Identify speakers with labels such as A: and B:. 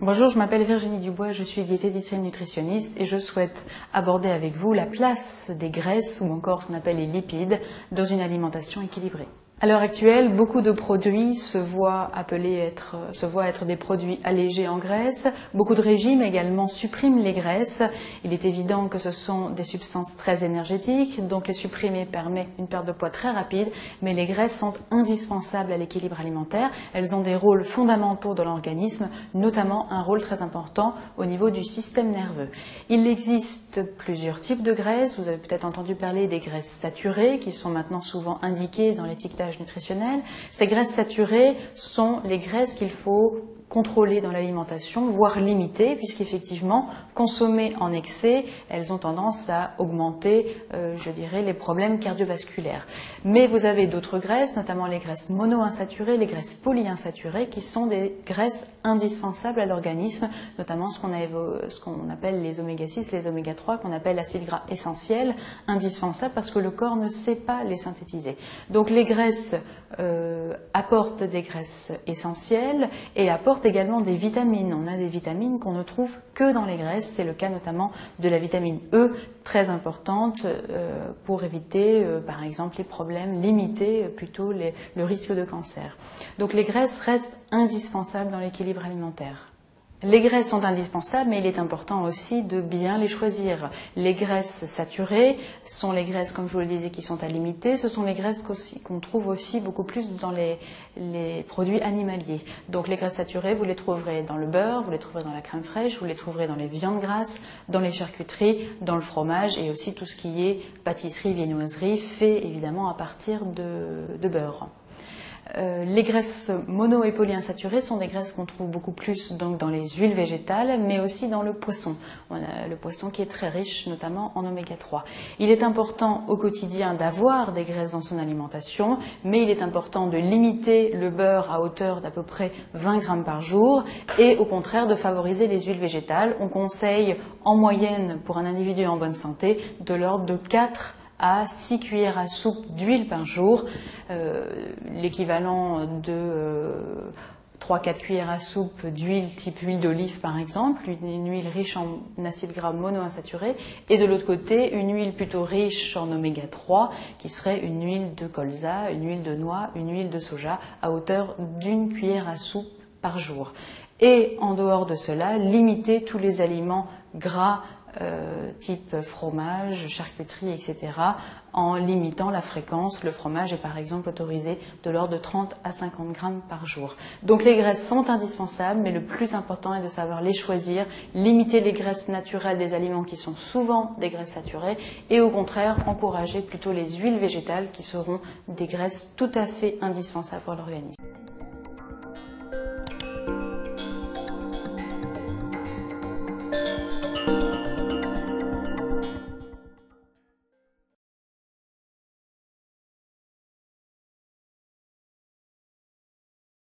A: Bonjour, je m'appelle Virginie Dubois, je suis diététicienne nutritionniste et je souhaite aborder avec vous la place des graisses ou encore ce qu'on appelle les lipides dans une alimentation équilibrée. À l'heure actuelle, beaucoup de produits se voient être des produits allégés en graisse. Beaucoup de régimes également suppriment les graisses. Il est évident que ce sont des substances très énergétiques, donc les supprimer permet une perte de poids très rapide, mais les graisses sont indispensables à l'équilibre alimentaire. Elles ont des rôles fondamentaux dans l'organisme, notamment un rôle très important au niveau du système nerveux. Il existe plusieurs types de graisses. Vous avez peut-être entendu parler des graisses saturées qui sont maintenant souvent indiquées dans l'étiquetage nutritionnel. Ces graisses saturées sont les graisses qu'il faut contrôler dans l'alimentation, voire limiter, puisqu'effectivement, consommées en excès, elles ont tendance à augmenter, les problèmes cardiovasculaires. Mais vous avez d'autres graisses, notamment les graisses monoinsaturées, les graisses polyinsaturées, qui sont des graisses indispensables à l'organisme, notamment ce qu'on appelle les oméga 6, les oméga 3, qu'on appelle acides gras essentiels, indispensables parce que le corps ne sait pas les synthétiser. Donc les graisses apportent des graisses essentielles et apportent également des vitamines. On a des vitamines qu'on ne trouve que dans les graisses. C'est le cas notamment de la vitamine E, très importante pour éviter, par exemple, les problèmes, limiter plutôt le risque de cancer. Donc les graisses restent indispensables dans l'équilibre alimentaire. Les graisses sont indispensables, mais il est important aussi de bien les choisir. Les graisses saturées sont les graisses, comme je vous le disais, qui sont à limiter. Ce sont les graisses qu'on trouve aussi beaucoup plus dans les produits animaliers. Donc les graisses saturées, vous les trouverez dans le beurre, vous les trouverez dans la crème fraîche, vous les trouverez dans les viandes grasses, dans les charcuteries, dans le fromage et aussi tout ce qui est pâtisserie, viennoiserie, fait évidemment à partir de beurre. Les graisses mono et polyinsaturées sont des graisses qu'on trouve beaucoup plus donc dans les huiles végétales, mais aussi dans le poisson. On a le poisson qui est très riche, notamment en oméga 3. Il est important au quotidien d'avoir des graisses dans son alimentation, mais il est important de limiter le beurre à hauteur d'à peu près 20 grammes par jour et au contraire de favoriser les huiles végétales. On conseille en moyenne pour un individu en bonne santé de l'ordre de 4 à 6 cuillères à soupe d'huile par jour, l'équivalent de 3-4 cuillères à soupe d'huile type huile d'olive par exemple, une huile riche en acides gras monoinsaturés, et de l'autre côté une huile plutôt riche en oméga 3 qui serait une huile de colza, une huile de noix, une huile de soja à hauteur d'1 cuillère à soupe par jour. Et en dehors de cela, limiter tous les aliments gras type fromage, charcuterie, etc. en limitant la fréquence. Le fromage est par exemple autorisé de l'ordre de 30 à 50 grammes par jour. Donc les graisses sont indispensables, mais le plus important est de savoir les choisir, limiter les graisses naturelles des aliments qui sont souvent des graisses saturées et au contraire encourager plutôt les huiles végétales qui seront des graisses tout à fait indispensables pour l'organisme.